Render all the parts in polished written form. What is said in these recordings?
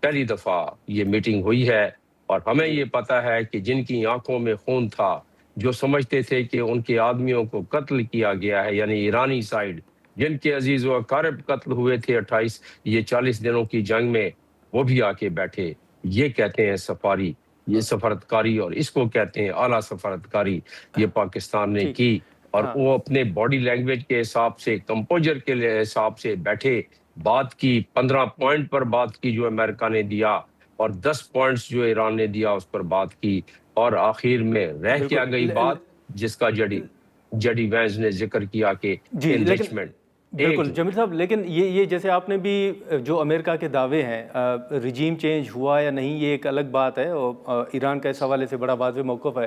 پہلی دفعہ یہ میٹنگ ہوئی ہے، اور ہمیں یہ پتہ ہے کہ جن کی آنکھوں میں خون تھا، جو سمجھتے تھے کہ ان کے آدمیوں کو قتل کیا گیا ہے، یعنی ایرانی سائیڈ، جن کے عزیز و اقارب قتل ہوئے تھے 40 دنوں کی جنگ میں، وہ بھی آ کے بیٹھے. یہ کہتے ہیں سفاری، یہ سفارتکاری، اور اس کو کہتے ہیں اعلیٰ سفارتکاری. یہ پاکستان نے کی، اور وہ اپنے باڈی لینگویج کے حساب سے، کمپوزر کے حساب سے بیٹھے، بات کی. 15 پوائنٹ پر بات کی جو امریکہ نے دیا، اور 10 پوائنٹس جو ایران نے دیا اس پر بات کی، اور آخر میں رہ کیا گئی بات جس کا جیڈی وینس نے ذکر کیا کہ جی انریچمنٹ. بالکل جمیل صاحب، لیکن یہ جیسے آپ نے بھی جو امریکہ کے دعوے ہیں، رجیم چینج ہوا یا نہیں یہ ایک الگ بات ہے، اور ایران کا اس حوالے سے بڑا واضح موقف ہے.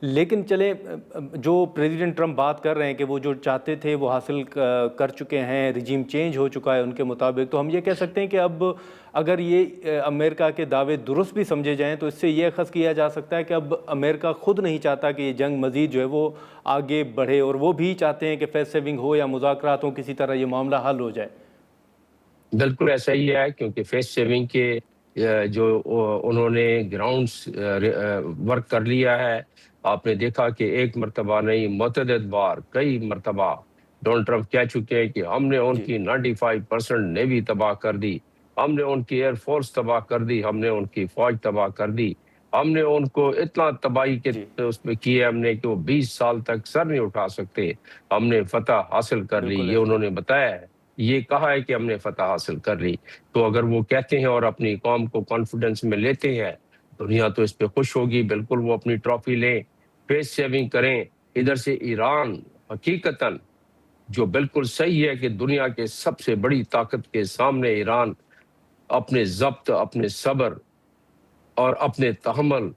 لیکن چلیں، جو پریزیڈنٹ ٹرمپ بات کر رہے ہیں کہ وہ جو چاہتے تھے وہ حاصل کر چکے ہیں، رجیم چینج ہو چکا ہے ان کے مطابق، تو ہم یہ کہہ سکتے ہیں کہ اب اگر یہ امریکہ کے دعوے درست بھی سمجھے جائیں تو اس سے یہ اخذ کیا جا سکتا ہے کہ اب امریکہ خود نہیں چاہتا کہ یہ جنگ مزید جو ہے وہ آگے بڑھے، اور وہ بھی چاہتے ہیں کہ فیس سیونگ ہو یا مذاکرات ہوں، کسی طرح یہ معاملہ حل ہو جائے. بالکل ایسا ہی ہے، کیونکہ فیس سیونگ کے جو انہوں نے گراؤنڈز ورک کر لیا ہے. آپ نے دیکھا کہ ایک مرتبہ نہیں، متعدد بار، کئی مرتبہ ڈونلڈ ٹرمپ کہہ چکے ہیں کہ ہم نے ان کی 95% نیوی تباہ کر دی، ہم نے ان کی ایئر فورس تباہ کر دی، ہم نے ان کی فوج تباہ کر دی، ہم نے ان کو اتنا تباہی کے اس میں کیے ہم نے کہ وہ 20 سال تک سر نہیں اٹھا سکتے. ہم نے فتح حاصل کر لی، یہ انہوں نے بتایا ہے، یہ کہا ہے کہ ہم نے فتح حاصل کر لی. تو اگر وہ کہتے ہیں اور اپنی قوم کو کانفیڈنس میں لیتے ہیں، دنیا تو اس پہ خوش ہوگی. بالکل وہ اپنی ٹرافی لیں، فیس سیونگ کریں. ادھر سے ایران حقیقتاً جو بالکل صحیح ہے کہ دنیا کے سب سے بڑی طاقت کے سامنے ایران اپنے ضبط، اپنے صبر اور اپنے تحمل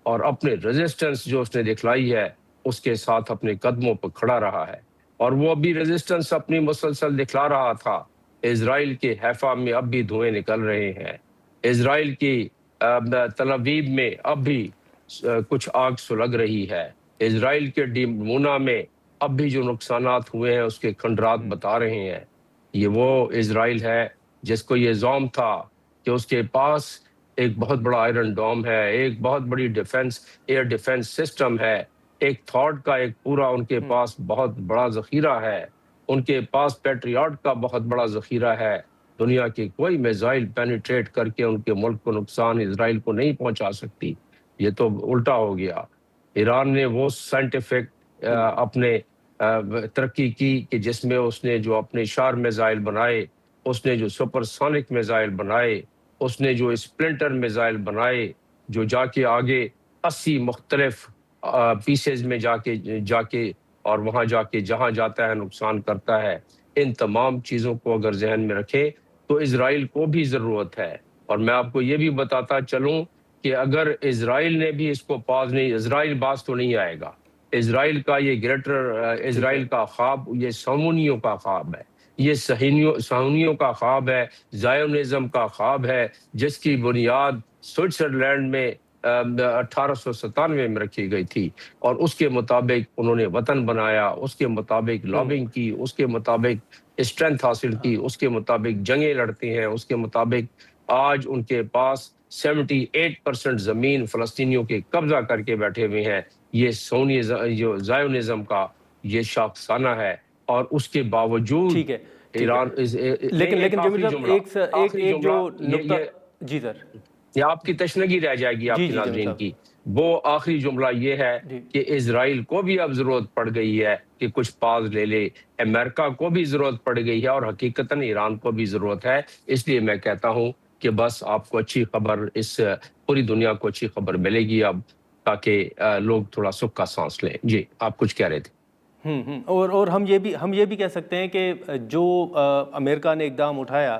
اور اپنے ریزسٹنس جو اس نے دکھلائی ہے، اس کے ساتھ اپنے قدموں پر کھڑا رہا ہے. اور وہ ابھی ریزسٹنس اپنی مسلسل دکھلا رہا تھا. اسرائیل کے حیفا میں اب بھی دھوئیں نکل رہے ہیں، اسرائیل کی تل ابیب میں اب بھی کچھ آگ سلگ رہی ہے، اسرائیل کے ڈیمونا میں اب بھی جو نقصانات ہوئے ہیں اس کے کھنڈرات بتا رہے ہیں. یہ وہ اسرائیل ہے جس کو یہ زوم تھا کہ اس کے پاس ایک بہت بڑا آئرن ڈوم ہے، ایک بہت بڑی ایئر ڈیفنس سسٹم ہے، ایک تھاٹ کا ایک پورا ان کے پاس بہت بڑا ذخیرہ ہے، ان کے پاس پیٹریاٹ کا بہت بڑا ذخیرہ ہے. دنیا کی کوئی میزائل پینیٹریٹ کر کے ان کے ملک کو نقصان اسرائیل کو نہیں پہنچا سکتی. یہ تو الٹا ہو گیا. ایران نے وہ سائنٹیفک اپنے ترقی کی کہ جس میں اس نے جو اپنے شار میزائل بنائے، اس نے جو سپر سونک میزائل بنائے، اس نے جو اسپلنٹر میزائل بنائے، جو جا کے آگے 80 مختلف پیسز میں جا کے اور وہاں جا کے جہاں جاتا ہے نقصان کرتا ہے. ان تمام چیزوں کو اگر ذہن میں رکھیں تو اسرائیل کو بھی ضرورت ہے. اور میں آپ کو یہ بھی بتاتا چلوں کہ اگر اسرائیل نے بھی اس کو پاز نہیں، اسرائیل باز تو نہیں آئے گا. اسرائیل کا یہ گریٹر اسرائیل کا خواب یہ صہیونیوں کا خواب ہے، یہ صہیونیوں کا خواب ہے، زائونزم کا خواب ہے، جس کی بنیاد سوئٹزرلینڈ میں 1897 میں رکھی گئی تھی. اور اس کے مطابق انہوں نے وطن بنایا، اس کے مطابق لابنگ کی، اس کے مطابق اسٹرینتھ حاصل کی، اس کے مطابق جنگیں لڑتے ہیں، اس کے مطابق آج ان کے پاس 78% زمین فلسطینیوں کے قبضہ کر کے بیٹھے ہوئے ہیں. یہ جو زائونزم کا یہ شاخسانہ ہے. اور اس کے باوجود ایران لیکن جمیل صاحب ایک جو نقطہ، جی سر، یہ آپ کی تشنگی رہ جائے گی آپ کی ناظرین کی. وہ آخری جملہ یہ ہے کہ اسرائیل کو بھی اب ضرورت پڑ گئی ہے کہ کچھ پاز لے لے، امریکہ کو بھی ضرورت پڑ گئی ہے، اور حقیقتاً ایران کو بھی ضرورت ہے. اس لیے میں کہتا ہوں کہ بس آپ کو اچھی خبر، اس پوری دنیا کو اچھی خبر ملے گی اب، تاکہ لوگ تھوڑا سکھ کا سانس لیں. جی آپ کچھ کہہ رہے تھے. اور ہم یہ بھی کہہ سکتے ہیں کہ جو امریکہ نے اقدام اٹھایا،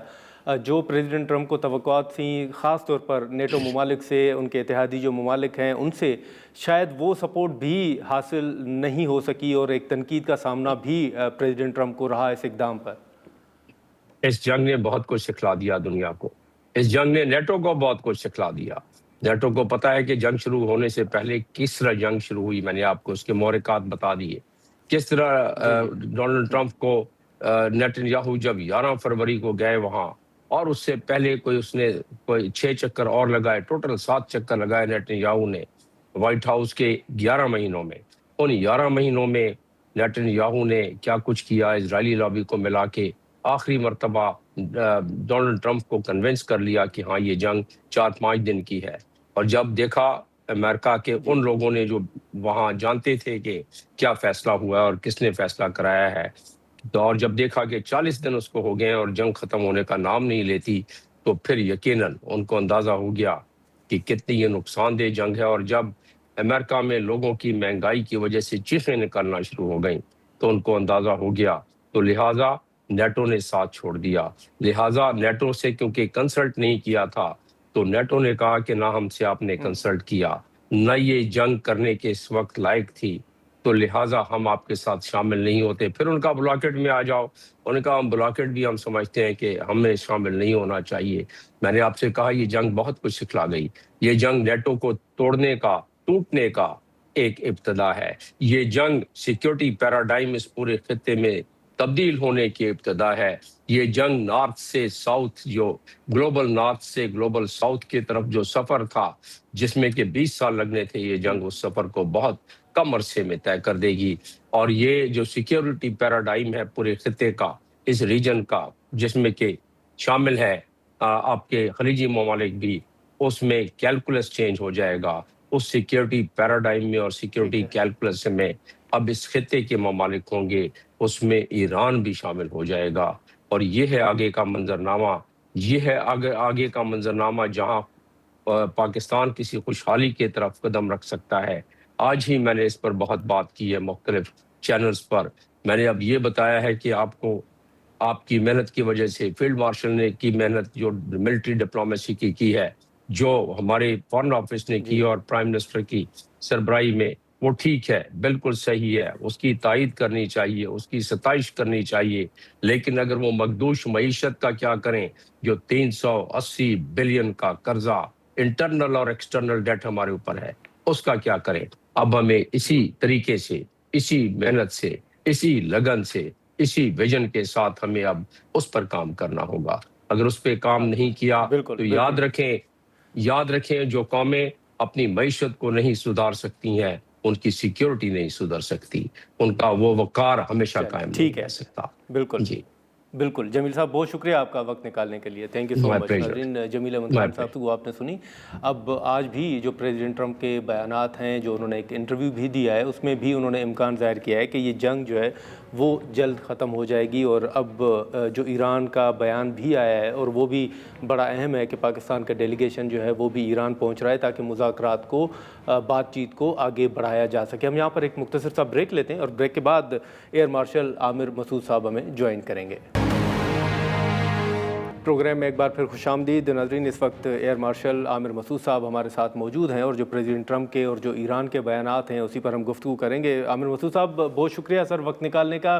جو پریزیڈنٹ ٹرمپ کو توقعات تھیں، خاص طور پر نیٹو ممالک سے، ان کے اتحادی جو ممالک ہیں ان سے، شاید وہ سپورٹ بھی حاصل نہیں ہو سکی، اور ایک تنقید کا سامنا بھی پریزیڈنٹ ٹرمپ کو رہا اس اقدام پر. اس جنگ نے بہت کچھ سکھلا دیا دنیا کو. اس جنگ نے نیٹو کو بہت کچھ سکھلا دیا. نیٹو کو پتا ہے کہ جنگ شروع ہونے سے پہلے کس طرح جنگ شروع ہوئی. میں نے آپ کو اس کے محرکات بتا دیے. کس طرح ڈونلڈ ٹرمپ کو نیتن یاہو جب 11 فروری کو گئے وہاں اور اس سے پہلے اس نے کوئی 6 چکر اور لگائے، ٹوٹل 7 چکر لگائے نیتن نے وائٹ ہاؤس کے 11 مہینوں میں۔ ان 11 مہینوں میں نیتن نے کیا کچھ کیا، اسرائیلی لابی کو ملا کے آخری مرتبہ ڈونلڈ ٹرمپ کو کنونس کر لیا کہ ہاں یہ جنگ 4-5 دن کی ہے۔ اور جب دیکھا امریکہ کے ان لوگوں نے جو وہاں جانتے تھے کہ کیا فیصلہ ہوا ہے اور کس نے فیصلہ کرایا ہے، تو اور جب دیکھا کہ 40 دن اس کو ہو گئے اور جنگ ختم ہونے کا نام نہیں لیتی، تو پھر یقیناً ان کو اندازہ ہو گیا کہ کتنی یہ نقصان دہ جنگ ہے۔ اور جب امریکہ میں لوگوں کی مہنگائی کی وجہ سے چیخیں نکلنا شروع ہو گئیں تو ان کو اندازہ ہو گیا، تو لہٰذا نیٹو نے ساتھ چھوڑ دیا۔ لہٰذا نیٹو سے کیونکہ کنسلٹ نہیں کیا تھا، تو نیٹو نے کہا کہ نہ ہم سے آپ نے کنسلٹ کیا، نہ یہ جنگ کرنے کے اس وقت لائق تھی، تو لہٰذا ہم آپ کے ساتھ شامل نہیں ہوتے۔ پھر ان کا بلاکٹ میں آ جاؤ، انہوں نے کہا ہم بلاکٹ بھی ہم سمجھتے ہیں کہ ہمیں شامل نہیں ہونا چاہیے۔ میں نے آپ سے کہا یہ جنگ بہت کچھ سکھلا گئی، یہ جنگ نیٹو کو توڑنے کا، ٹوٹنے کا ایک ابتدا ہے، یہ جنگ سیکیورٹی پیراڈائم اس پورے خطے میں تبدیل ہونے کی ابتدا ہے، یہ جنگ نارتھ سے ساؤتھ، جو گلوبل نارتھ سے گلوبل ساؤتھ کی طرف جو سفر تھا جس میں کہ 20 سال لگنے تھے، یہ جنگ اس سفر کو بہت کم عرصے میں طے کر دے گی۔ اور یہ جو سیکیورٹی پیراڈائم ہے پورے خطے کا، اس ریجن کا، جس میں کہ شامل ہے آپ کے خلیجی ممالک بھی، اس میں کیلکولس چینج ہو جائے گا۔ اس سیکیورٹی پیراڈائم میں اور سیکیورٹی کیلکولس میں اب اس خطے کے ممالک ہوں گے، اس میں ایران بھی شامل ہو جائے گا۔ اور یہ ہے آگے کا منظرنامہ، یہ ہے آگے کا منظرنامہ جہاں پاکستان کسی خوشحالی کی طرف قدم رکھ سکتا ہے۔ آج ہی میں نے اس پر بہت بات کی ہے مختلف چینلز پر۔ میں نے اب یہ بتایا ہے کہ آپ کو آپ کی محنت کی وجہ سے، فیلڈ مارشل نے کی محنت جو ملٹری ڈپلومیسی کی ہے، جو ہمارے فارن آفس نے کی اور پرائم منسٹر کی سربراہی میں، وہ ٹھیک ہے، بالکل صحیح ہے، اس کی تائید کرنی چاہیے، اس کی ستائش کرنی چاہیے۔ لیکن اگر وہ مخدوش معیشت کا کیا کریں، جو 380 بلین کا قرضہ انٹرنل اور ایکسٹرنل ڈیٹ ہمارے اوپر ہے، اس کا کیا کریں؟ اب ہمیں اسی طریقے سے، اسی محنت سے، اسی لگن سے، اسی ویژن کے ساتھ ہمیں اب اس پر کام کرنا ہوگا۔ اگر اس پہ کام نہیں کیا تو یاد رکھیں جو قومیں اپنی معیشت کو نہیں سدھار سکتی ہیں، ان کی سیکیورٹی نہیں سدھر سکتی، ان کا وہ وقار ہمیشہ قائم نہیں رہ سکتا۔ بالکل جی بالکل جمیل صاحب، بہت شکریہ آپ کا وقت نکالنے کے لیے، تھینک یو سو مچ۔ ناظرین، جمیل احمد خان صاحب تو وہ آپ نے سنی۔ اب آج بھی جو پریزیڈنٹ ٹرمپ کے بیانات ہیں، جو انہوں نے ایک انٹرویو بھی دیا ہے، اس میں بھی انہوں نے امکان ظاہر کیا ہے کہ یہ جنگ جو ہے وہ جلد ختم ہو جائے گی۔ اور اب جو ایران کا بیان بھی آیا ہے، اور وہ بھی بڑا اہم ہے کہ پاکستان کا ڈیلیگیشن جو ہے وہ بھی ایران پہنچ رہا ہے تاکہ مذاکرات کو، بات چیت کو آگے بڑھایا جا سکے۔ ہم یہاں پر ایک مختصر سا بریک لیتے ہیں اور بریک کے بعد ایئر مارشل عامر مسعود صاحب ہمیں جوائن کریں گے۔ پروگرام میں ایک بار پھر خوش آمدید ناظرین۔ اس وقت ایئر مارشل عامر مسعود صاحب ہمارے ساتھ موجود ہیں، اور جو پریزیڈنٹ ٹرمپ کے اور جو ایران کے بیانات ہیں اسی پر ہم گفتگو کریں گے۔ عامر مسعود صاحب، بہت شکریہ سر وقت نکالنے کا۔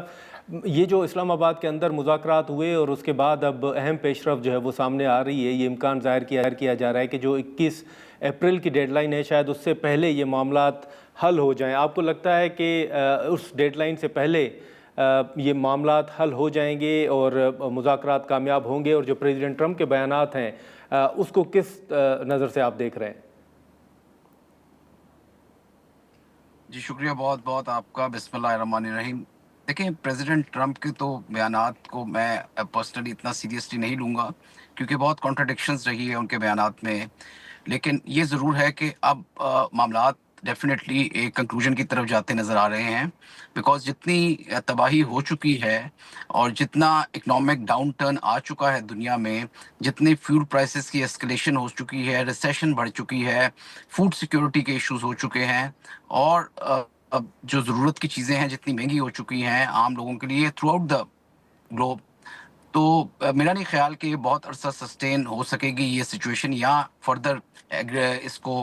یہ جو اسلام آباد کے اندر مذاکرات ہوئے اور اس کے بعد اب اہم پیش رفت جو ہے وہ سامنے آ رہی ہے، یہ امکان ظاہر کیا جا رہا ہے کہ جو 21 اپریل کی ڈیڈ لائن ہے، شاید اس سے پہلے یہ معاملات حل ہو جائیں۔ آپ کو لگتا ہے کہ اس ڈیڈ لائن سے پہلے یہ معاملات حل ہو جائیں گے اور مذاکرات کامیاب ہوں گے؟ اور جو پریزیڈنٹ ٹرمپ کے بیانات ہیں اس کو کس نظر سے آپ دیکھ رہے ہیں؟ جی شکریہ بہت بہت آپ کا۔ بسم اللہ الرحمن الرحیم۔ دیکھیں، پریزیڈنٹ ٹرمپ کے تو بیانات کو میں پرسنلی اتنا سیریسلی نہیں لوں گا، کیونکہ بہت کانٹرڈکشنز رہی ہے ان کے بیانات میں۔ لیکن یہ ضرور ہے کہ اب معاملات ڈیفینیٹلی ایک کنکلوژن کی طرف جاتے نظر آ رہے ہیں، بیکاز جتنی تباہی ہو چکی ہے اور جتنا اکنامک ڈاؤن ٹرن آ چکا ہے دنیا میں، جتنی فیول پرائسز کی اسکلیشن ہو چکی ہے، ریسیشن بڑھ چکی ہے، فوڈ سیکیورٹی کے ایشوز ہو چکے ہیں، اور اب جو ضرورت کی چیزیں ہیں جتنی مہنگی ہو چکی ہیں عام لوگوں کے لیے تھرو آؤٹ دا گلوب، تو میرا نہیں خیال کہ یہ بہت عرصہ سسٹین ہو سکے گی یہ سچویشن، یا فردر اس کو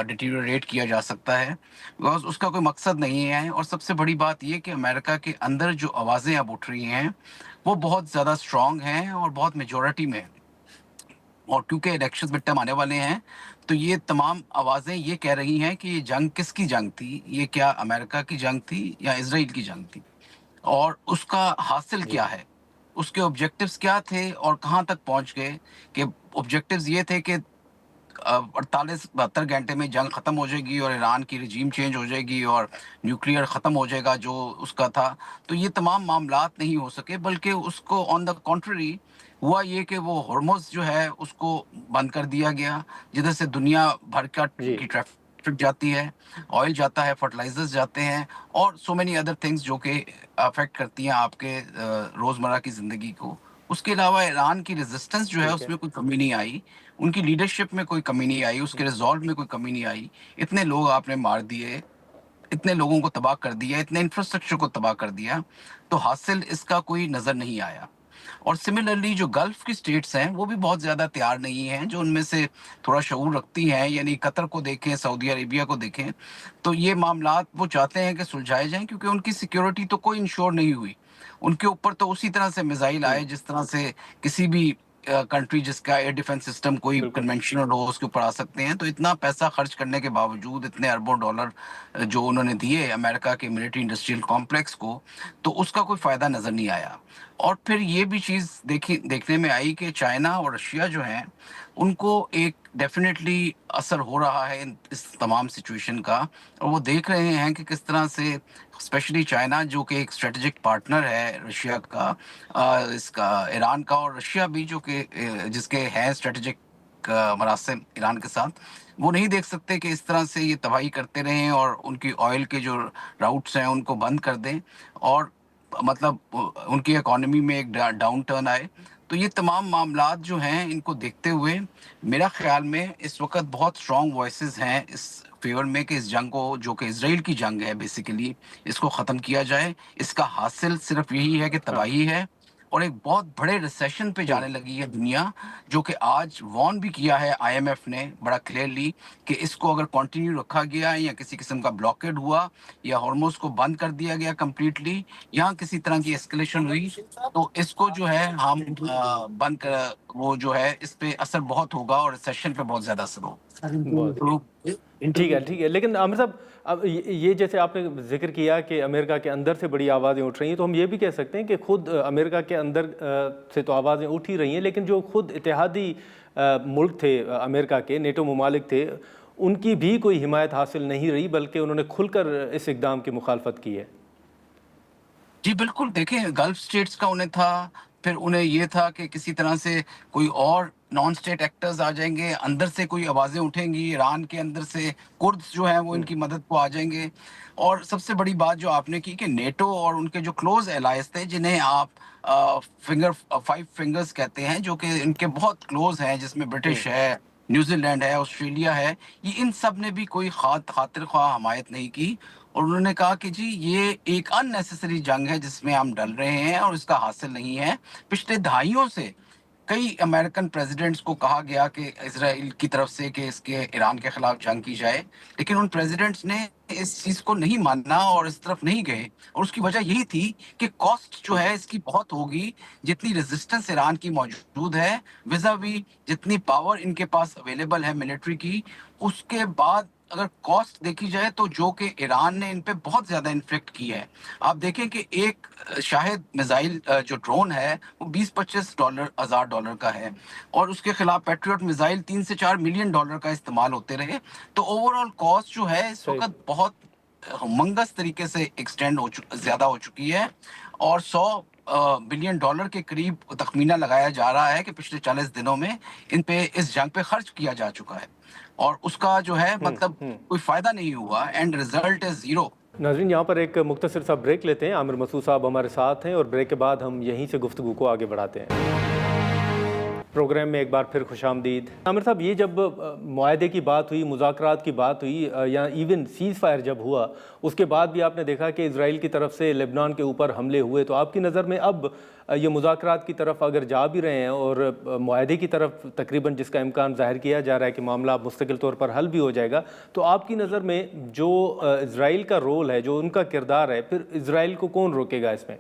ڈیٹیریوریٹ کیا جا سکتا ہے، بیکاز اس کا کوئی مقصد نہیں ہے۔ اور سب سے بڑی بات یہ کہ امریکہ کے اندر جو آوازیں اب اٹھ رہی ہیں وہ بہت زیادہ اسٹرانگ ہیں اور بہت میجورٹی میں ہیں، اور کیونکہ الیکشنز مڈ ٹرم آنے والے ہیں تو یہ تمام آوازیں یہ کہہ رہی ہیں کہ یہ جنگ کس کی جنگ تھی، یہ کیا امریکہ کی جنگ تھی یا اسرائیل کی جنگ تھی، اور اس کا حاصل کیا ہے۔ اس کے آبجیکٹیوز کیا تھے اور کہاں تک پہنچ گئے. کہ آبجیکٹیوز یہ تھے کہ 48-72 گھنٹے میں جنگ ختم ہو جائے گی اور ایران کی رجیم چینج ہو جائے گی اور نیوکلیئر ختم ہو جائے گا جو اس کا تھا. تو یہ تمام معاملات نہیں ہو سکے، بلکہ اس کو آن دا کنٹری ہوا یہ کہ وہ ہرمز جو ہے اس کو بند کر دیا گیا، جدھر سے دنیا بھر جی کی ٹریفک جاتی ہے، آئل جاتا ہے، فرٹیلائزرز جاتے ہیں، اور سو مینی ادر تھنگس جو کہ افیکٹ کرتی ہیں آپ کے روزمرہ کی زندگی کو. اس کے علاوہ ایران کی ریزسٹنس جو ہے ٹھیک اس ہے. میں کوئی کمی نہیں آئی، ان کی لیڈرشپ میں کوئی کمی نہیں آئی، اس کے ریزالو میں کوئی کمی نہیں آئی. اتنے لوگ آپ نے مار دیے، اتنے لوگوں کو تباہ کر دیا، اتنے انفراسٹرکچر کو تباہ کر دیا، تو حاصل اس کا کوئی نظر نہیں آیا. اور سملرلی جو گلف کی سٹیٹس ہیں وہ بھی بہت زیادہ تیار نہیں ہیں، جو ان میں سے تھوڑا شعور رکھتی ہیں، یعنی قطر کو دیکھیں، سعودی عربیہ کو دیکھیں، تو یہ معاملات وہ چاہتے ہیں کہ سلجھائے جائیں، کیونکہ ان کی سیکیورٹی تو کوئی انشور نہیں ہوئی. ان کے اوپر تو اسی طرح سے میزائل آئے جس طرح سے کسی بھی کنٹری جس کا ایئر ڈیفنس سسٹم کوئی بالکل. کنونشنل ہو اس کے اوپر آ سکتے ہیں. تو اتنا پیسہ خرچ کرنے کے باوجود، اتنے اربوں ڈالر جو انہوں نے دیے امریکہ کے ملٹری انڈسٹریل کمپلیکس کو، تو اس کا کوئی فائدہ نظر نہیں آیا. اور پھر یہ بھی چیز دیکھنے میں آئی کہ چائنا اور رشیا جو ہیں ان کو ایک ڈیفینیٹلی اثر ہو رہا ہے اس تمام سچویشن کا، اور وہ دیکھ رہے ہیں کہ کس طرح سے اسپیشلی چائنا جو کہ ایک اسٹریٹجک پارٹنر ہے رشیا کا، اس کا ایران کا، اور رشیا بھی جو کہ جس کے ہیں اسٹریٹجک مراسم ایران کے ساتھ، وہ نہیں دیکھ سکتے کہ اس طرح سے یہ تباہی کرتے رہیں اور ان کی آئل کے جو راؤٹس ہیں ان کو بند کر دیں، اور مطلب ان کی اکانومی میں ایک ڈاؤن ٹرن آئے. تو یہ تمام معاملات جو ہیں ان کو دیکھتے ہوئے میرا خیال میں اس وقت بہت اسٹرانگ وائسز ہیں اس فیور میں کہ اس جنگ کو، جو کہ اسرائیل کی جنگ ہے بیسیکلی، اس کو ختم کیا جائے. اس کا حاصل صرف یہی ہے کہ ہاں. تباہی ہے، اور ایک بہت بڑے ریسیشن پہ جانے لگی ہے دنیا، جو کہ آج وارن بھی کیا ہے آئی ایم ایف نے بڑا کلیئرلی کہ اس کو اگر کنٹینیو رکھا گیا یا کسی قسم کا بلاکیڈ ہوا یا ہارموز کو بند کر دیا گیا کمپلیٹلی، یا کسی طرح کی اسکلیشن ہوئی، تو اس کو جو ہے ہم بند کر، وہ جو ہے اس پہ اثر بہت ہوگا اور ریسیشن پہ بہت زیادہ اثر ہوگا. بہت ٹھیک ہے. ٹھیک ہے، لیکن عامر صاحب اب یہ جیسے آپ نے ذکر کیا کہ امریکہ کے اندر سے بڑی آوازیں اٹھ رہی ہیں، تو ہم یہ بھی کہہ سکتے ہیں کہ خود امریکہ کے اندر سے تو آوازیں اٹھ ہی رہی ہیں، لیکن جو خود اتحادی ملک تھے امریکہ کے، نیٹو ممالک تھے، ان کی بھی کوئی حمایت حاصل نہیں رہی، بلکہ انہوں نے کھل کر اس اقدام کی مخالفت کی ہے. جی بالکل، دیکھیں گلف سٹیٹس کا انہیں تھا، پھر انہیں یہ تھا کہ کسی طرح سے کوئی اور نان اسٹیٹ ایکٹرز آ جائیں گے، اندر سے کوئی آوازیں اٹھیں گی، ایران کے اندر سے کردز جو ہیں وہ ان کی مدد کو آ جائیں گے. اور سب سے بڑی بات جو آپ نے کی کہ نیٹو اور ان کے جو کلوز الائز تھے، جنہیں آپ فائیو فنگرز کہتے ہیں، جو کہ ان کے بہت کلوز ہیں، جس میں برٹش ہے، نیوزی لینڈ ہے، آسٹریلیا ہے، یہ ان سب نے بھی کوئی خاطر خواہ حمایت نہیں کی. اور انہوں نے کہا کہ جی یہ ایک ان نیسیسری جنگ ہے جس میں ہم ڈل رہے ہیں اور اس کا حاصل نہیں ہے. پچھلے دہائیوں سے کئی امریکن پریزیڈنٹس کو کہا گیا کہ اسرائیل کی طرف سے کہ اس کے ایران کے خلاف جنگ کی جائے، لیکن ان پریزیڈنٹس نے اس چیز کو نہیں مانا اور اس طرف نہیں گئے. اور اس کی وجہ یہی تھی کہ کاسٹ جو ہے اس کی بہت ہوگی، جتنی ریزسٹنس ایران کی موجود ہے وزا وی جتنی پاور ان کے پاس اویلیبل ہے ملٹری کی، اس کے بعد اگر کاسٹ دیکھی جائے تو جو کہ ایران نے ان پہ بہت زیادہ انفلیکٹ کی ہے. آپ دیکھیں کہ ایک شاہد میزائل جو ڈرون ہے وہ $20-25,000 کا ہے، اور اس کے خلاف پیٹریوٹ میزائل $3 سے $4 ملین کا استعمال ہوتے رہے. تو اوور آل کاسٹ جو ہے اس صحیح. وقت بہت منگس طریقے سے ایکسٹینڈ زیادہ ہو چکی ہے، اور $100 بلین کے قریب تخمینہ لگایا جا رہا ہے کہ پچھلے 40 دنوں میں ان پہ اس جنگ پہ خرچ کیا جا چکا ہے، اور اس کا جو ہے مطلب کوئی فائدہ نہیں ہوا، اینڈ ریزلٹ از زیرو. ناظرین، یہاں پر ایک مختصر سا بریک لیتے ہیں. عامر مسعود صاحب ہمارے ساتھ ہیں، اور بریک کے بعد ہم یہیں سے گفتگو کو آگے بڑھاتے ہیں. پروگرام میں ایک بار پھر خوش آمدید. عامر صاحب، یہ جب معاہدے کی بات ہوئی، مذاکرات کی بات ہوئی، یا ایون سیز فائر جب ہوا، اس کے بعد بھی آپ نے دیکھا کہ اسرائیل کی طرف سے لبنان کے اوپر حملے ہوئے، تو آپ کی نظر میں اب یہ مذاکرات کی طرف اگر جا بھی رہے ہیں اور معاہدے کی طرف تقریباً جس کا امکان ظاہر کیا جا رہا ہے کہ معاملہ مستقل طور پر حل بھی ہو جائے گا، تو آپ کی نظر میں جو اسرائیل کا رول ہے، جو ان کا کردار ہے، پھر اسرائیل کو کون روکے گا اس میں؟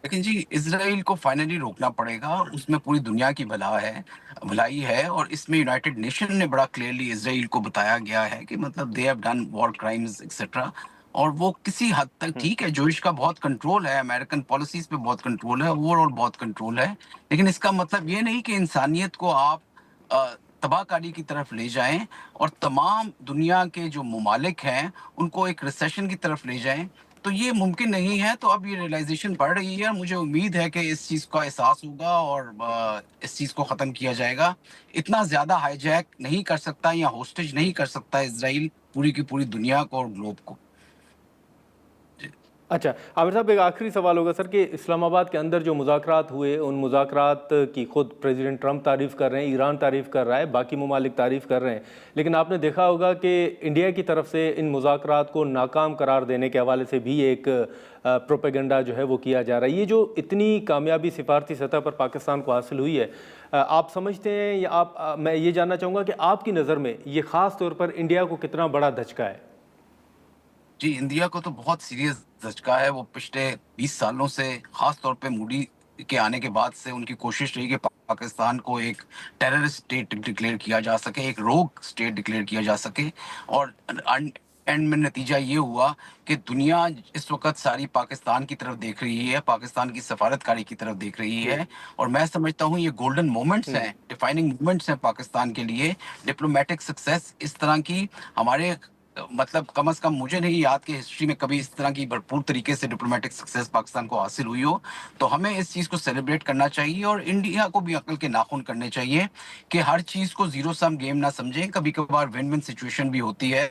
لیکن جی اسرائیل کو فائنلی روکنا پڑے گا، اس میں پوری دنیا کی بھلائی ہے، اور اس میں یونائٹڈ نیشن نے بڑا کلیئرلی اسرائیل کو بتایا گیا ہے کہ مطلب they have done war crimes etcetera. اور وہ کسی حد تک ٹھیک ہے، جوش کا بہت کنٹرول ہے، امریکن پالیسیز پہ بہت کنٹرول ہے، اوور آل بہت کنٹرول ہے، لیکن اس کا مطلب یہ نہیں کہ انسانیت کو آپ تباہ کاری کی طرف لے جائیں اور تمام دنیا کے جو ممالک ہیں ان کو ایک ریسیشن کی طرف لے جائیں. تو یہ ممکن نہیں ہے. تو اب یہ ریئلائزیشن بڑھ رہی ہے، مجھے امید ہے کہ اس چیز کا احساس ہوگا اور اس چیز کو ختم کیا جائے گا. اتنا زیادہ ہائی جیک نہیں کر سکتا یا ہوسٹیج نہیں کر سکتا اسرائیل پوری کی پوری دنیا کو اور گلوب کو. اچھا عامر صاحب، ایک آخری سوال ہوگا سر کہ اسلام آباد کے اندر جو مذاکرات ہوئے ان مذاکرات کی خود پریزیڈنٹ ٹرمپ تعریف کر رہے ہیں، ایران تعریف کر رہا ہے، باقی ممالک تعریف کر رہے ہیں، لیکن آپ نے دیکھا ہوگا کہ انڈیا کی طرف سے ان مذاکرات کو ناکام قرار دینے کے حوالے سے بھی ایک پروپیگنڈا جو ہے وہ کیا جا رہا ہے. یہ جو اتنی کامیابی سفارتی سطح پر پاکستان کو حاصل ہوئی ہے، آپ سمجھتے ہیں یا میں یہ جاننا چاہوں گا کہ آپ کی نظر میں یہ خاص طور پر انڈیا کو کتنا بڑا دھچکا ہے؟ جی، انڈیا کو تو بہت سیریس دھچکا ہے. وہ پچھلے 20 سالوں سے خاص طور پہ مودی کے آنے کے بعد سے ان کی کوشش رہی کہ پاکستان کو ایک ٹیررسٹ اسٹیٹ ڈکلیئر کیا جا سکے، ایک روگ اسٹیٹ ڈکلیئر کیا جا سکے. اور اینڈ میں نتیجہ یہ ہوا کہ دنیا اس وقت ساری پاکستان کی طرف دیکھ رہی ہے، پاکستان کی سفارتکاری کی طرف دیکھ رہی ہے. اور میں سمجھتا ہوں یہ گولڈن مومنٹس ہیں، ڈیفائننگ مومنٹس ہیں پاکستان کے لیے. ڈپلومیٹک سکسیس اس طرح کی ہمارے مطلب کم از کم مجھے نہیں یاد کہ ہسٹری میں کبھی اس طرح کی بھرپور طریقے سے ڈپلومیٹک سکسیس پاکستان کو حاصل ہوئی ہو. تو ہمیں اس چیز کو سیلیبریٹ کرنا چاہیے اور انڈیا کو بھی عقل کے ناخن کرنے چاہیے کہ ہر چیز کو زیرو سم گیم نہ سمجھیں. کبھی کبھار ون ون سچویشن بھی ہوتی ہے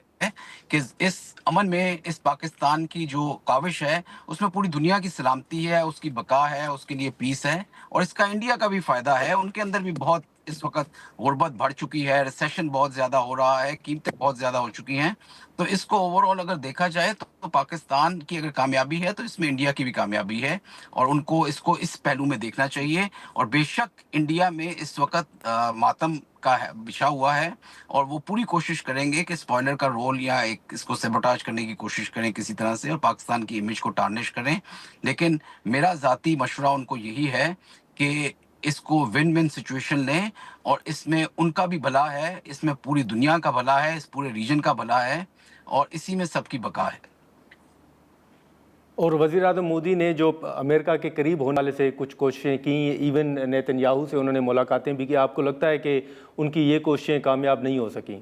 کہ اس امن میں اس پاکستان کی جو کاوش ہے اس میں پوری دنیا کی سلامتی ہے، اس کی بقا ہے، اس کے لیے پیس ہے، اور اس کا انڈیا کا بھی فائدہ ہے. ان کے اندر بھی بہت اس وقت غربت بڑھ چکی ہے، ریسیشن بہت زیادہ ہو رہا ہے، قیمتیں بہت زیادہ ہو چکی ہیں. تو اس کو اوور آل اگر دیکھا جائے تو پاکستان کی اگر کامیابی ہے تو اس میں انڈیا کی بھی کامیابی ہے، اور ان کو اس پہلو میں دیکھنا چاہیے. اور بے شک انڈیا میں اس وقت ماتم کا بچھا ہوا ہے، اور وہ پوری کوشش کریں گے کہ اسپوائلر کا رول یا ایک اس کو سیبوٹاج کرنے کی کوشش کریں کسی طرح سے اور پاکستان کی امیج کو ٹارنش کریں. لیکن میرا ذاتی مشورہ ان کو یہی ہے کہ اس کو ون ون سچویشن لیں، اور اس میں ان کا بھی بھلا ہے، اس میں پوری دنیا کا بھلا ہے، اس پورے ریجن کا بھلا ہے، اور اسی میں سب کی بقا ہے. اور وزیر اعظم مودی نے جو امریکہ کے قریب ہونے والے سے کچھ کوششیں کی، ایون نیتن یاہو سے انہوں نے ملاقاتیں بھی کی، آپ کو لگتا ہے کہ ان کی یہ کوششیں کامیاب نہیں ہو سکیں؟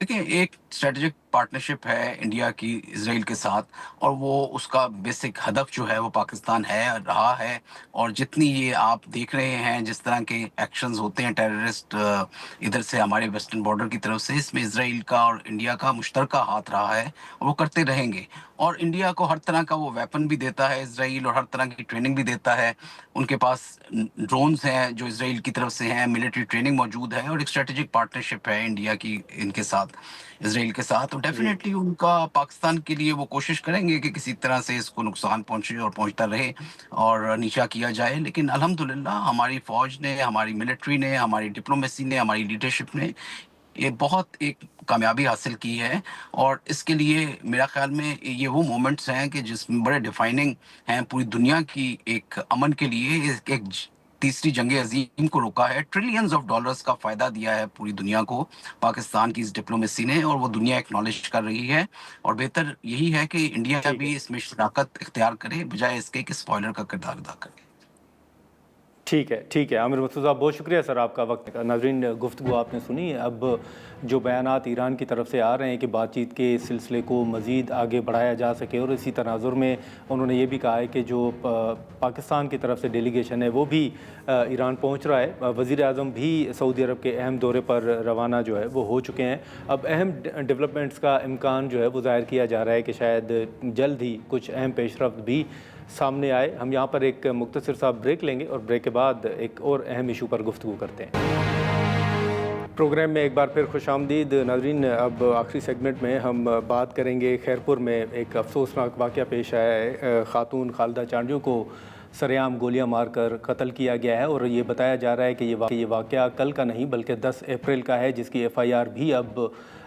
دیکھیں، ایک اسٹریٹجک پارٹنرشپ ہے انڈیا کی اسرائیل کے ساتھ، اور وہ اس کا بیسک ہدف جو ہے وہ پاکستان ہے، رہا ہے. اور جتنی یہ آپ دیکھ رہے ہیں جس طرح کے ایکشنز ہوتے ہیں ٹیررسٹ ادھر سے ہمارے ویسٹرن بارڈر کی طرف سے، اس میں اسرائیل کا اور انڈیا کا مشترکہ ہاتھ رہا ہے، اور وہ کرتے رہیں گے. اور انڈیا کو ہر طرح کا وہ ویپن بھی دیتا ہے اسرائیل، اور ہر طرح کی ٹریننگ بھی دیتا ہے. ان کے پاس ڈرونز ہیں جو اسرائیل کی طرف سے ہیں، ملٹری ٹریننگ موجود ہے، اور ایک اسٹریٹجک پارٹنرشپ ہے انڈیا کی ان کے ساتھ، اسرائیل کے ساتھ. تو ڈیفینیٹلی ان کا پاکستان کے لیے وہ کوشش کریں گے کہ کسی طرح سے اس کو نقصان پہنچے اور پہنچتا رہے اور نیچا کیا جائے. لیکن الحمدللہ ہماری فوج نے، ہماری ملٹری نے، ہماری ڈپلومیسی نے، ہماری لیڈرشپ نے یہ بہت ایک کامیابی حاصل کی ہے. اور اس کے لیے میرا خیال میں یہ وہ مومنٹس ہیں کہ جس میں بڑے ڈیفائننگ ہیں پوری دنیا کی ایک امن کے لیے. ایک تیسری جنگ عظیم کو روکا ہے، ٹریلینز آف ڈالرز کا فائدہ دیا ہے پوری دنیا کو پاکستان کی اس ڈپلومیسی نے، اور وہ دنیا ایکنالج کر رہی ہے. اور بہتر یہی ہے کہ انڈیا ٹھیک ہے، بھی اس میں شراکت اختیار کرے بجائے اس کے کہ اسپوائلر کا کردار ادا کرے. ٹھیک ہے عامر مسعود صاحب، بہت شکریہ سر آپ کا وقت. ناظرین، گفتگو آپ نے سنی. اب جو بیانات ایران کی طرف سے آ رہے ہیں کہ بات چیت کے سلسلے کو مزید آگے بڑھایا جا سکے، اور اسی تناظر میں انہوں نے یہ بھی کہا ہے کہ جو پاکستان کی طرف سے ڈیلیگیشن ہے وہ بھی ایران پہنچ رہا ہے. وزیر اعظم بھی سعودی عرب کے اہم دورے پر روانہ جو ہے وہ ہو چکے ہیں. اب اہم ڈیولپمنٹس کا امکان جو ہے وہ ظاہر کیا جا رہا ہے کہ شاید جلد ہی کچھ اہم پیش رفت بھی سامنے آئے. ہم یہاں پر ایک مختصر سا بریک لیں گے اور بریک کے بعد ایک اور اہم ایشو پر گفتگو کرتے ہیں. پروگرام میں ایک بار پھر خوش آمدید. ناظرین، اب آخری سیگمنٹ میں ہم بات کریں گے خیرپور میں ایک افسوسناک واقعہ پیش آیا ہے. خاتون خالدہ چانڈیو کو سرعام گولیاں مار کر قتل کیا گیا ہے، اور یہ بتایا جا رہا ہے کہ یہ واقعہ کل کا نہیں بلکہ 10 اپریل کا ہے، جس کی ایف آئی آر بھی اب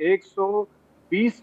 120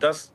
10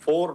4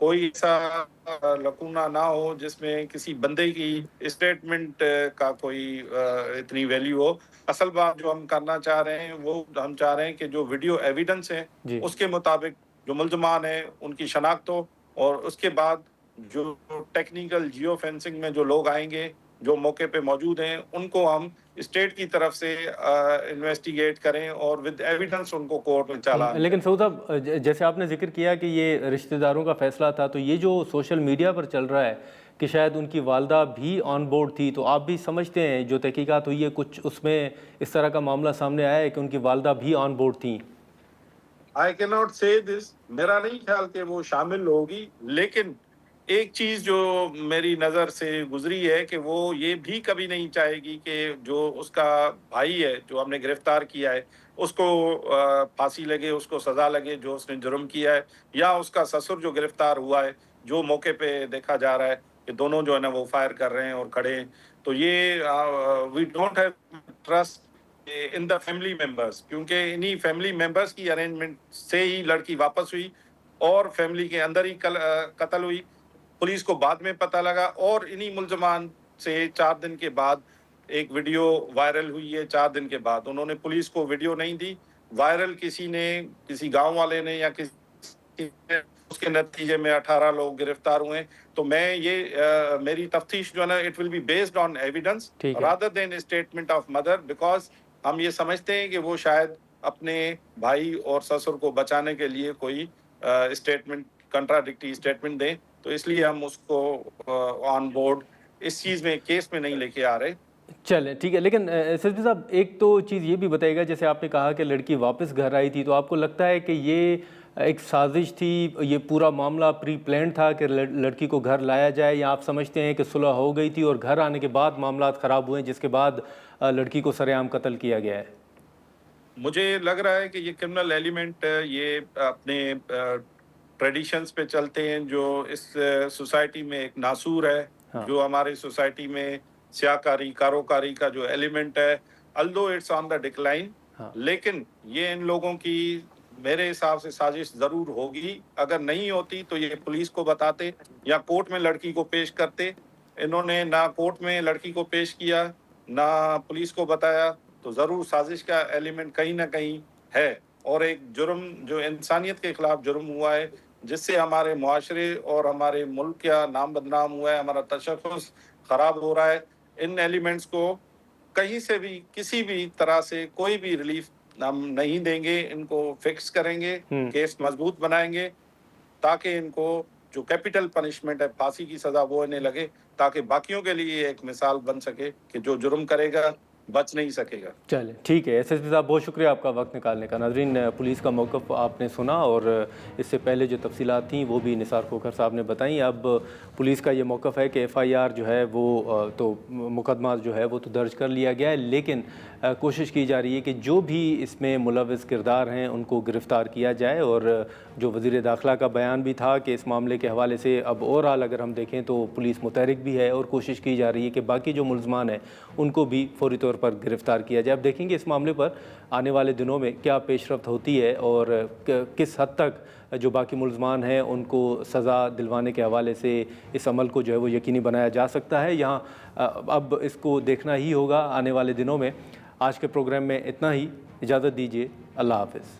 کوئی ایسا لکونہ نہ ہو جس میں کسی بندے کی اسٹیٹمنٹ کا کوئی اتنی ویلیو ہو. اصل بات جو ہم کرنا چاہ رہے ہیں وہ ہم چاہ رہے ہیں کہ جو ویڈیو ایویڈنس ہے جی اس کے مطابق جو ملزمان ہیں ان کی شناخت ہو، اور اس کے بعد جو ٹیکنیکل جیو فینسنگ میں جو لوگ آئیں گے جو موقع پہ موجود ہیں ان کو ہم اسٹیٹ کی طرف سے انویسٹیگیٹ کریں اور ود ایویڈنس ان کو کورٹ میں چالان لیکن سعود صاحب، جیسے آپ نے ذکر کیا کہ یہ رشتہ داروں کا فیصلہ تھا، تو یہ جو سوشل میڈیا پر چل رہا ہے کہ شاید ان کی والدہ بھی آن بورڈ تھی، تو آپ بھی سمجھتے ہیں جو تحقیقات ہوئی ہے کچھ اس میں اس طرح کا معاملہ سامنے آیا ہے کہ ان کی والدہ بھی آن بورڈ تھیں؟ آئی کی ناٹ سے دس، میرا نہیں خیال کہ وہ شامل ہوگی، لیکن ایک چیز جو میری نظر سے گزری ہے کہ وہ یہ بھی کبھی نہیں چاہے گی کہ جو اس کا بھائی ہے جو ہم نے گرفتار کیا ہے اس کو پھانسی لگے، اس کو سزا لگے جو اس نے جرم کیا ہے، یا اس کا سسر جو گرفتار ہوا ہے جو موقع پہ دیکھا جا رہا ہے کہ دونوں جو ہے نا وہ فائر کر رہے ہیں اور کھڑے ہیں. تو یہ we don't have trust in the family members, کیونکہ انہی فیملی ممبرس کی ارینجمنٹ سے ہی لڑکی واپس ہوئی اور فیملی کے اندر ہی قتل ہوئی. پولیس کو بعد میں پتہ لگا اور انہی ملزمان سے 4 دن کے بعد ایک ویڈیو وائرل ہوئی ہے. 4 دن کے بعد انہوں نے پولیس کو ویڈیو نہیں دی، وائرل کسی نے، کسی گاؤں والے نے یا کسی، اس کے نتیجے میں 18 لوگ گرفتار ہوئے. تو میں یہ میری تفتیش جو ہے نا it will be based on evidence rather than statement of mother, because ہم یہ سمجھتے ہیں کہ وہ شاید اپنے بھائی اور سسر کو بچانے کے لیے کوئی اسٹیٹمنٹ، کنٹراڈکٹری اسٹیٹمنٹ دیں. تو اس لیے ہم اس کو آن بورڈ اس چیز میں، کیس میں نہیں لے کے آ رہے. چلیں ٹھیک ہے، لیکن ایس ایس پی صاحب ایک تو چیز یہ بھی بتائیے گا، جیسے آپ نے کہا کہ لڑکی واپس گھر آئی تھی، تو آپ کو لگتا ہے کہ یہ ایک سازش تھی، یہ پورا معاملہ پری پلانڈ تھا کہ لڑکی کو گھر لایا جائے، یا آپ سمجھتے ہیں کہ صلح ہو گئی تھی اور گھر آنے کے بعد معاملات خراب ہوئے جس کے بعد لڑکی کو سرے عام قتل کیا گیا ہے؟ مجھے لگ رہا ہے کہ یہ کرمنل ایلیمنٹ یہ اپنے ٹریڈیشنز پہ چلتے ہیں جو اس سوسائٹی میں ایک ناسور ہے، جو ہماری سوسائٹی میں سیاہ کاری، کاروکاری کا جو ایلیمنٹ ہے، الدو اٹس آن دا ڈکلائن، لیکن یہ ان لوگوں کی میرے حساب سے سازش ضرور ہوگی. اگر نہیں ہوتی تو یہ پولیس کو بتاتے یا کورٹ میں لڑکی کو پیش کرتے. انہوں نے نہ کورٹ میں لڑکی کو پیش کیا نہ پولیس کو بتایا، تو ضرور سازش کا ایلیمنٹ کہیں نہ کہیں ہے. اور ایک جرم جو انسانیت کے خلاف جرم ہوا ہے، جس سے ہمارے معاشرے اور ہمارے ملک کا نام بدنام ہوا ہے، ہمارا تشخص خراب ہو رہا ہے. ان ایلیمنٹس کو کہیں سے بھی کسی بھی طرح سے کوئی بھی ریلیف ہم نہیں دیں گے. ان کو فکس کریں گے، کیس مضبوط بنائیں گے تاکہ ان کو جو کیپٹل پنشمنٹ ہے، پھانسی کی سزا، وہ انہیں لگے، تاکہ باقیوں کے لیے ایک مثال بن سکے کہ جو جرم کرے گا بچ نہیں سکے گا. چلیں ٹھیک ہے، ایس ایس پی صاحب بہت شکریہ آپ کا وقت نکالنے کا. ناظرین، پولیس کا موقف آپ نے سنا اور اس سے پہلے جو تفصیلات تھیں وہ بھی نثار کھوکھر صاحب نے بتائیں. اب پولیس کا یہ موقف ہے کہ ایف آئی آر جو ہے وہ تو مقدمہ جو ہے وہ تو درج کر لیا گیا ہے، لیکن کوشش کی جا رہی ہے کہ جو بھی اس میں ملوث کردار ہیں ان کو گرفتار کیا جائے. اور جو وزیر داخلہ کا بیان بھی تھا کہ اس معاملے کے حوالے سے اب اوورآل اگر ہم دیکھیں تو پولیس متحرک بھی ہے اور کوشش کی جا رہی ہے کہ باقی جو ملزمان ہیں ان کو بھی فوری طور پر گرفتار کیا جائے. اب دیکھیں گے اس معاملے پر آنے والے دنوں میں کیا پیش رفت ہوتی ہے اور کس حد تک جو باقی ملزمان ہیں ان کو سزا دلوانے کے حوالے سے اس عمل کو جو ہے وہ یقینی بنایا جا سکتا ہے. یہاں اب اس کو دیکھنا ہی ہوگا آنے والے دنوں میں. آج کے پروگرام میں اتنا ہی، اجازت دیجیے، اللہ حافظ.